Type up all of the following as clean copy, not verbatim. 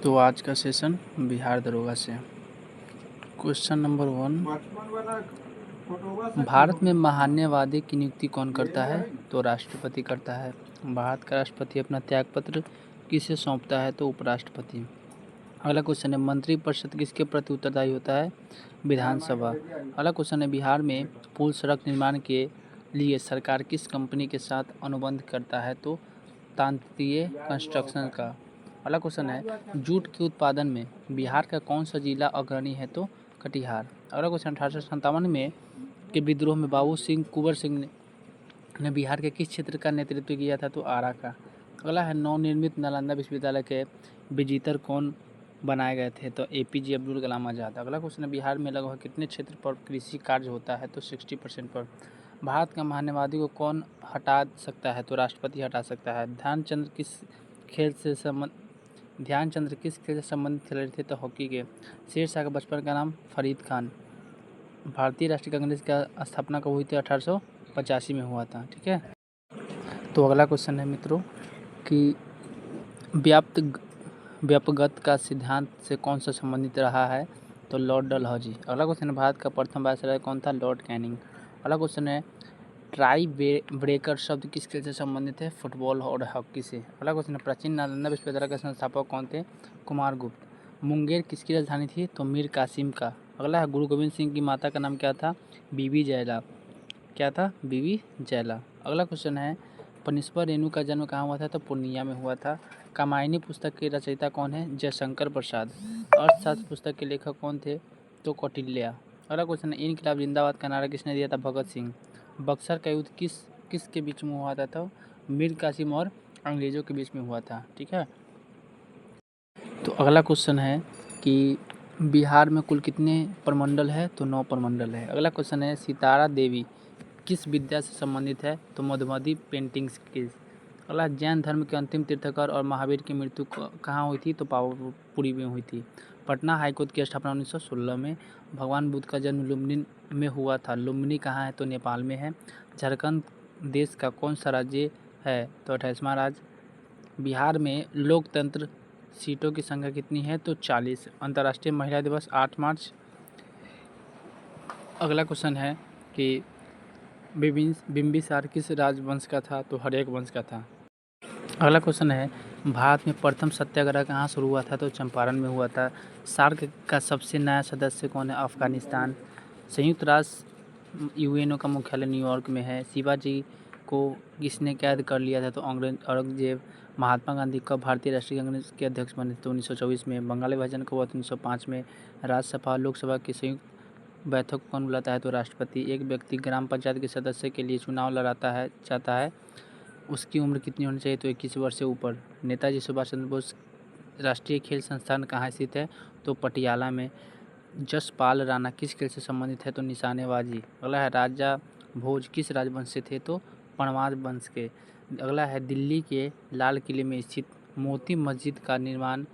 तो आज का सेशन बिहार दरोगा से। क्वेश्चन नंबर 1, भारत में महान्यवादी की नियुक्ति कौन करता है? तो राष्ट्रपति करता है। भारत का राष्ट्रपति अपना त्यागपत्र किसे सौंपता है? तो उपराष्ट्रपति। अगला क्वेश्चन है, मंत्रिपरिषद किसके प्रति उत्तरदायी होता है? विधानसभा। अगला क्वेश्चन है, बिहार में पुल सड़क निर्माण के लिए सरकार किस कंपनी के साथ अनुबंध करता है? तो तांत्रिय कंस्ट्रक्शन का। अगला क्वेश्चन है, जूट के उत्पादन में बिहार का कौन सा जिला अग्रणी है? तो कटिहार। अगला क्वेश्चन, 1857 में के विद्रोह में बाबू सिंह कुंवर सिंह ने बिहार के किस क्षेत्र का नेतृत्व किया था? तो आरा का। अगला है, नवनिर्मित नालंदा विश्वविद्यालय के विजेता कौन बनाए गए थे? तो APJ अब्दुल कलाम आज़ाद। अगला क्वेश्चन है, बिहार में लगभग कितने क्षेत्र पर कृषि कार्य होता है? तो 60% पर। भारत का महान्यवादी को कौन हटा सकता है? तो राष्ट्रपति हटा सकता है। ध्यानचंद्र किस खेल से संबंधित खिलाड़ी थे? तो हॉकी के। शेरशाह का बचपन का नाम फरीद खान। भारतीय राष्ट्रीय कांग्रेस का स्थापना कब हुई थी? 1885 में हुआ था। ठीक है। तो अगला क्वेश्चन है मित्रों कि व्यापकता का सिद्धांत से कौन सा संबंधित रहा है? तो लॉर्ड डलहौजी। अगला क्वेश्चन है, भारत का प्रथम वायसराय कौन था? Lord Canning. अगला क्वेश्चन है, ट्राई ब्रेकर शब्द किस खेल से संबंधित है? फुटबॉल और हॉकी से। अगला क्वेश्चन है, प्राचीन नालंदा विश्वविद्यालय के संस्थापक कौन थे? कुमारगुप्त। मुंगेर किसकी राजधानी थी? तो मीर कासिम का। अगला है, गुरु गोविंद सिंह की माता का नाम क्या था? बीबी जयला। क्या था? बीबी जयला। अगला क्वेश्चन है, पनिस्पर रेणु का जन्म कहाँ हुआ था? तो पूर्णिया में हुआ था। कामायनी पुस्तक के रचयिता कौन है? जयशंकर प्रसाद। अर्थशास्त्र पुस्तक के लेखक कौन थे? तो कौटिल्य। अगला क्वेश्चन है, इनकलाब जिंदाबाद का नारा किसने दिया था? भगत सिंह। बक्सर का युद्ध किस के बीच में हुआ था? तो मीर कासिम और अंग्रेजों के बीच में हुआ था। ठीक है। तो अगला क्वेश्चन है कि बिहार में कुल कितने प्रमंडल है? तो 9 प्रमंडल है। अगला क्वेश्चन है, सितारा देवी किस विद्या से संबंधित है? तो मधुमती पेंटिंग्स की। अगला, जैन धर्म के अंतिम तीर्थंकर और महावीर की मृत्यु कहाँ हुई थी? तो पावापुरी में हुई थी। पटना हाईकोर्ट की स्थापना 1916 में। भगवान बुद्ध का जन्म लुम्बिनी में हुआ था। लुम्बिनी कहाँ है? तो नेपाल में है। झारखंड देश का कौन सा राज्य है? तो 28वां राज्य। बिहार में लोकतंत्र सीटों की संख्या कितनी है? तो 40। अंतर्राष्ट्रीय महिला दिवस 8 मार्च। अगला क्वेश्चन है कि बिम्बिसार किस राजवंश का था? तो हर्यक वंश का था। अगला क्वेश्चन है, भारत में प्रथम सत्याग्रह कहाँ शुरू हुआ था? तो चंपारण में हुआ था। सार्क का सबसे नया सदस्य कौन है? अफगानिस्तान। संयुक्त राष्ट्र UNO का मुख्यालय न्यूयॉर्क में है। शिवाजी को किसने कैद कर लिया था? तो औरंगजेब। महात्मा गांधी कब भारतीय राष्ट्रीय कांग्रेस के अध्यक्ष बने? तो 1924 में। बंगाल विभाजन कब हुआ? 1905 में। राज्यसभा लोकसभा की संयुक्त बैठक कौन बुलाता है? तो राष्ट्रपति। एक व्यक्ति ग्राम पंचायत के सदस्य के लिए चुनाव लड़ाता चाहता है, उसकी उम्र कितनी होनी चाहिए? तो 21 वर्ष से ऊपर। नेताजी सुभाष चंद्र बोस राष्ट्रीय खेल संस्थान कहाँ स्थित है? तो पटियाला में। जसपाल राणा किस खेल से संबंधित है? तो निशानेबाजी। अगला है, राजा भोज किस राजवंश से थे? तो परमार वंश के। अगला है, दिल्ली के लाल किले में स्थित मोती मस्जिद का निर्माण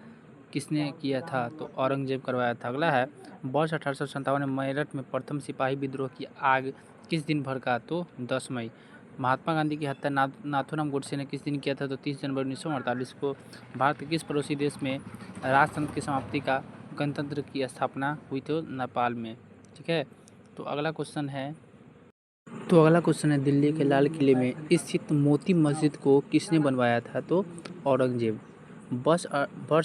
किसने किया था? तो औरंगजेब करवाया था। अगला है, वर्ष 1857 में मेरठ में प्रथम सिपाही विद्रोह की आग किस दिन भड़का? तो 10 मई। महात्मा गांधी की हत्या नाथूराम गोडसे ने किस दिन किया था? तो 30 जनवरी 1948 को। भारत के किस पड़ोसी देश में राजतंत्र की समाप्ति का गणतंत्र की स्थापना हुई? तो नेपाल में। ठीक है। तो अगला क्वेश्चन है, दिल्ली के लाल किले में स्थित मोती मस्जिद को किसने बनवाया था? तो औरंगजेब। वर्ष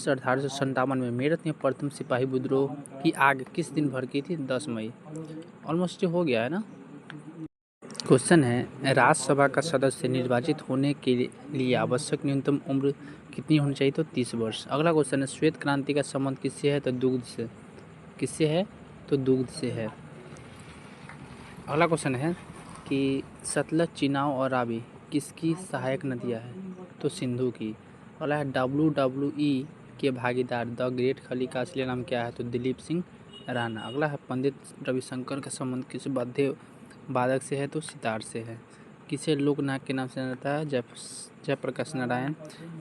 1857 में मेरठ में प्रथम सिपाही विद्रोह की आग किस दिन भड़की थी? 10 मई। ऑलमोस्ट हो गया है ना। क्वेश्चन है, राज्यसभा का सदस्य निर्वाचित होने के लिए आवश्यक न्यूनतम उम्र कितनी होनी चाहिए? तो 30 वर्ष। अगला क्वेश्चन है, श्वेत क्रांति का संबंध किससे है? तो दुग्ध से। किससे है? तो दुग्ध से है। अगला क्वेश्चन है कि सतलज, चिनाब और रावी किसकी सहायक नदियाँ हैं? तो सिंधु की। अगला है, WWE के भागीदार द ग्रेट खली का असली नाम क्या है? तो दिलीप सिंह राणा। अगला है, पंडित रविशंकर का संबंध किस वाद्य वादक से है? तो सितार से है। किसे लोकनायक के नाम से जाना जाता है? जयप्रकाश नारायण।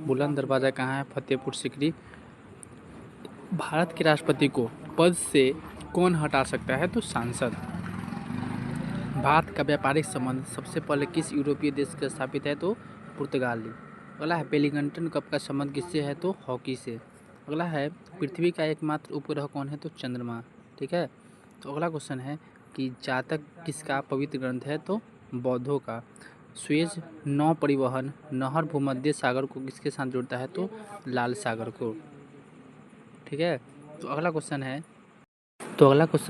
बुलंद दरवाज़ा कहाँ है? फतेहपुर सीकरी। भारत के राष्ट्रपति को पद से कौन हटा सकता है? तो सांसद। भारत का व्यापारिक संबंध सबसे पहले किस यूरोपीय देश से स्थापित है? तो पुर्तगाली। अगला है, वेलिंगटन कप का संबंध किससे है? तो हॉकी से। अगला है पृथ्वी का एकमात्र उपग्रह कौन है? तो चंद्रमा। ठीक है। तो अगला क्वेश्चन है कि जातक किसका पवित्र ग्रंथ है? तो बौद्धों का। सुएज नौ परिवहन नहर भूमध्य सागर को किसके साथ जोड़ता है? तो लाल सागर को। ठीक है। तो अगला क्वेश्चन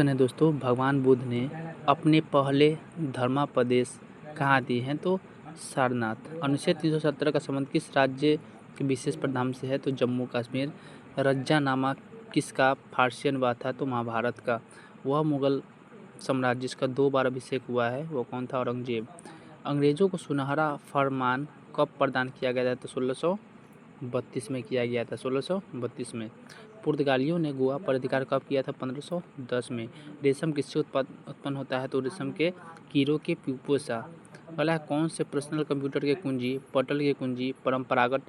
है दोस्तों, भगवान बुद्ध ने अपने पहले धर्मापदेश कहाँ दिए हैं? तो सारनाथ। अनुच्छेद 317 का संबंध किस राज्य के विशेष प्रावधान से है? तो जम्मू कश्मीर। रज्जानामा किसका फारसियन था? तो महाभारत का। वह मुगल साम्राज्य जिसका 2 बार अभिषेक हुआ है वो कौन था? औरंगजेब। अंग्रेजों को सुनहरा फरमान कब प्रदान किया गया था? तो 1632 में किया गया था। 1632 में। पुर्तगालियों ने गोवा पर अधिकार कब किया था? 1510 में। रेशम किससे उत्पन्न होता है? तो रेशम के कीड़ों के प्यूपों से। अगला है कौन से पर्सनल कंप्यूटर के कुंजी पटल की कुंजी परंपरागत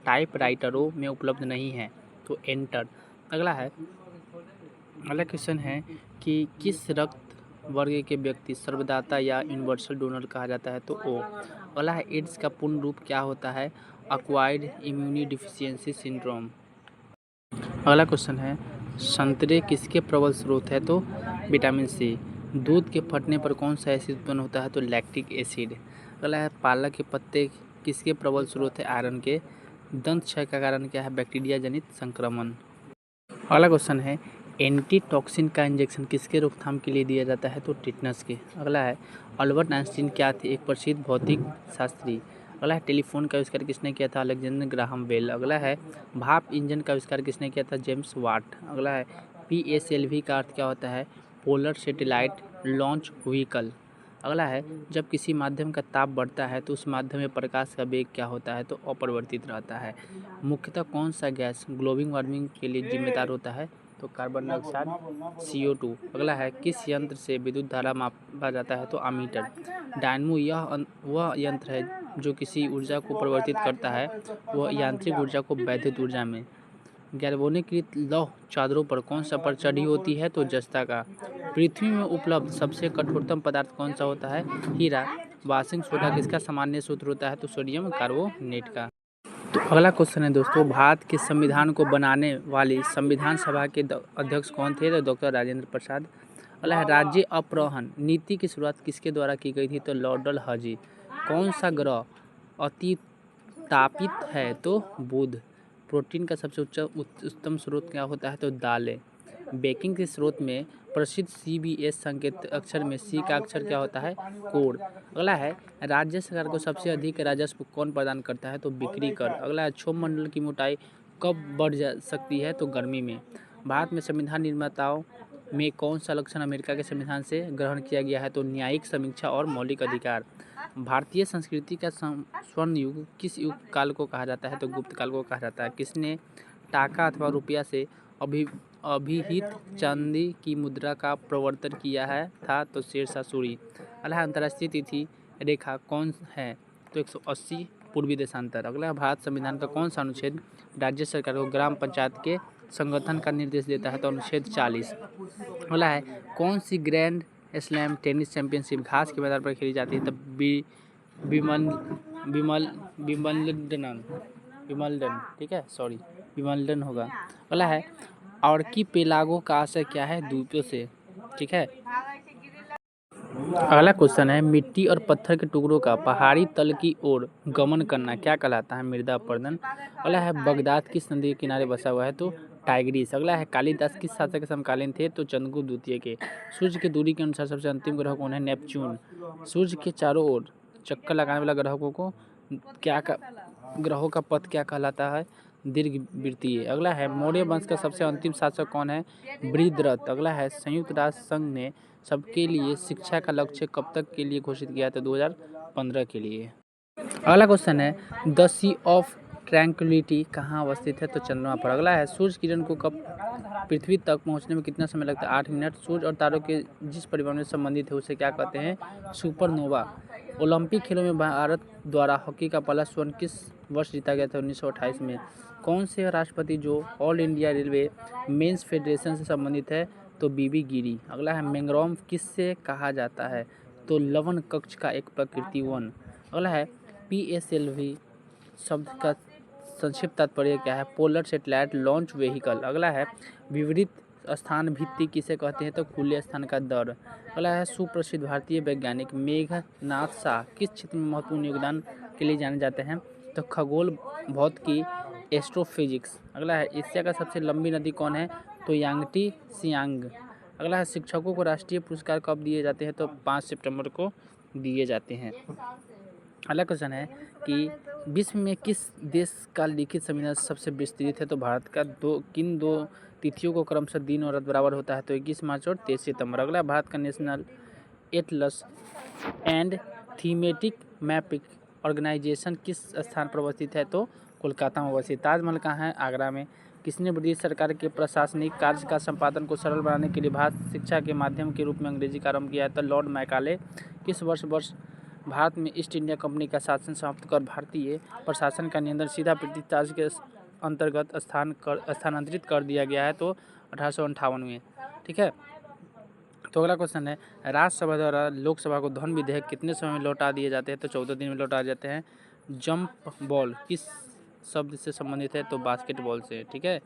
टाइपराइटरों में उपलब्ध नहीं है? तो एंटर। अगला क्वेश्चन है कि किस रक्त वर्ग के व्यक्ति सर्वदाता या यूनिवर्सल डोनर कहा जाता है? तो ओ। अगला है एड्स का पूर्ण रूप क्या होता है? Acquired immune deficiency syndrome. अगला क्वेश्चन है संतरे किसके प्रबल स्रोत है? तो विटामिन सी। दूध के फटने पर कौन सा एसिड उत्पन्न होता है? तो लैक्टिक एसिड। अगला है पालक के पत्ते किसके प्रबल स्रोत है? आयरन के। दंत क्षय का कारण क्या है? बैक्टीरिया जनित संक्रमण। अगला क्वेश्चन है एंटीटॉक्सिन का इंजेक्शन किसके रोकथाम के लिए दिया जाता है? तो टिटनस के। अगला है अल्बर्ट आइंस्टीन क्या थे? एक प्रसिद्ध भौतिक शास्त्री। अगला है टेलीफोन का आविष्कार किसने किया था? Alexander Graham Bell. अगला है भाप इंजन का आविष्कार किसने किया था? James Watt. अगला है PSLV का अर्थ क्या होता है? Polar satellite launch vehicle. अगला है जब किसी माध्यम का ताप बढ़ता है तो उस माध्यम में प्रकाश का वेग क्या होता है? तो अपरिवर्तित रहता है। मुख्यतः कौन सा गैस ग्लोबल वार्मिंग के लिए जिम्मेदार होता है? तो कार्बन डाइऑक्साइड CO2। अगला है किस यंत्र से विद्युत धारा मापा जाता है? तो अमीटर। डायनमो वह यंत्र है जो किसी ऊर्जा को परिवर्तित करता है, वह यांत्रिक ऊर्जा को वैद्युत ऊर्जा में। गैल्वेनीकृत लौह चादरों पर कौन सा पर चढ़ी होती है? तो जस्ता का। पृथ्वी में उपलब्ध सबसे कठोरतम पदार्थ कौन सा होता है? हीरा। वाशिंग सोडा किसका सामान्य सूत्र होता है? तो सोडियम कार्बोनेट का। तो अगला क्वेश्चन है दोस्तों, भारत के संविधान को बनाने वाली संविधान सभा के अध्यक्ष कौन थे? तो डॉक्टर राजेंद्र प्रसाद। अगला है राज्य अपहरण नीति की शुरुआत किसके द्वारा की गई थी? तो लॉर्ड डलहौजी। कौन सा ग्रह अति तापित है? तो बुध। प्रोटीन का सबसे उच्चतम स्रोत क्या होता है? तो दालें। बेकिंग के स्रोत में प्रसिद्ध CBS संकेत अक्षर में C का अक्षर क्या होता है? कोड। अगला है राज्य सरकार को सबसे अधिक राजस्व कौन प्रदान करता है? तो बिक्री कर। अगला है क्षोभ मंडल की मोटाई कब बढ़ जा सकती है? तो गर्मी में। भारत में संविधान निर्माताओं में कौन सा लक्षण अमेरिका के संविधान से ग्रहण किया गया है? तो न्यायिक समीक्षा और मौलिक अधिकार। भारतीय संस्कृति का स्वर्ण युग किस युग काल को कहा जाता है? तो गुप्त काल को कहा जाता है। किसने टाका अथवा रुपया से अभिहित चांदी की मुद्रा का प्रवर्तन किया है था? तो शेरशाह सूरी। अगला अंतर्राष्ट्रीय तिथि रेखा कौन है? तो 180 पूर्वी देशांतर। अगला भारत संविधान का कौन सा अनुच्छेद राज्य सरकार को ग्राम पंचायत के संगठन का निर्देश देता है? तो अनुच्छेद 40। अगला है कौन सी ग्रैंड स्लैम टेनिस चैंपियनशिप घास के मैदान पर खेली जाती है? तब विमल्डन। ठीक है, सॉरी विमल्डन होगा। अगला है आर्कीपेलागो का आशय क्या है? द्वीपों से। ठीक है। अगला क्वेश्चन है मिट्टी और पत्थर के टुकड़ों का पहाड़ी तल की ओर गमन करना क्या कहलाता है? मृदा अपरदन। अगला है बगदाद किस नदी के किनारे बसा हुआ है? तो टाइग्रिस। अगला है कालिदास किस शासक के समकालीन थे? तो चंद्रगुप्त द्वितीय के। सूर्य की दूरी के अनुसार सबसे अंतिम ग्रह कौन है? नेपच्यून। सूर्य के चारों ओर चक्कर लगाने वाला ग्रहों का पथ क्या कहलाता है? दीर्घवृत्तीय। अगला है मौर्य वंश का सबसे अंतिम शासक कौन है? बृहद्रथ। अगला है संयुक्त राष्ट्र संघ ने सबके लिए शिक्षा का लक्ष्य कब तक के लिए घोषित किया था? 2015 के लिए। अगला क्वेश्चन है द सी ऑफ ट्रैंक्विलिटी कहाँ अवस्थित है? तो चंद्रमा पर। अगला है सूर्य किरण को कब पृथ्वी तक पहुंचने में कितना समय लगता है? 8 मिनट। सूर्य और तारों के जिस परिवहन में संबंधित है उसे क्या कहते हैं? सुपरनोवा। ओलंपिक खेलों में भारत द्वारा हॉकी का पहला स्वर्ण किस वर्ष जीता गया था? 1928 में। कौन से राष्ट्रपति जो all India railway men's federation से संबंधित है? तो BB गिरी। अगला है मैंग्रोव किससे कहा जाता है? तो लवण कक्ष का एक प्रकृति वन। अगला है PSLV शब्द का संक्षिप्त तात्पर्य क्या है? Polar satellite launch vehicle. अगला है विपरीत स्थान भित्ति किसे कहते हैं? तो खुले स्थान का दर। अगला है सुप्रसिद्ध भारतीय वैज्ञानिक मेघनाथ शाह किस क्षेत्र में महत्वपूर्ण योगदान के लिए जाने जाते हैं? तो खगोल भौतिकी, एस्ट्रोफिजिक्स। अगला है एशिया का सबसे लंबी नदी कौन है? तो यांगटी सियांग। अगला है शिक्षकों को राष्ट्रीय पुरस्कार कब दिए जाते हैं? तो 5 सितंबर को दिए जाते हैं। अगला क्वेश्चन है कि विश्व में किस देश का लिखित संविधान सबसे विस्तृत है? तो भारत का किन दो तिथियों को क्रमशः दिन और रात बराबर होता है? तो 21 मार्च और 23 सितंबर। अगला भारत का national atlas and thematic mapping organisation किस स्थान पर अवस्थित है? तो कोलकाता में अवस्थित। ताजमहल कहाँ है? आगरा में। किसने ब्रिटिश सरकार के प्रशासनिक कार्य का संपादन को सरल बनाने के लिए भारत शिक्षा के माध्यम के रूप में अंग्रेजी का आरंभ किया है? तो लॉर्ड मैकाले। किस वर्ष भारत में ईस्ट इंडिया कंपनी का शासन समाप्त कर भारतीय प्रशासन का नियंत्रण सीधा ब्रिटिश राज के अंतर्गत स्थानांतरित कर दिया गया है? तो 1858 में। ठीक है। तो अगला क्वेश्चन है राज्यसभा द्वारा लोकसभा को धन विधेयक कितने समय में लौटा दिए जाते हैं? तो 14 दिन में लौटा जाते हैं। जंप बॉल किस शब्द से संबंधित है? तो बास्केटबॉल से। ठीक है।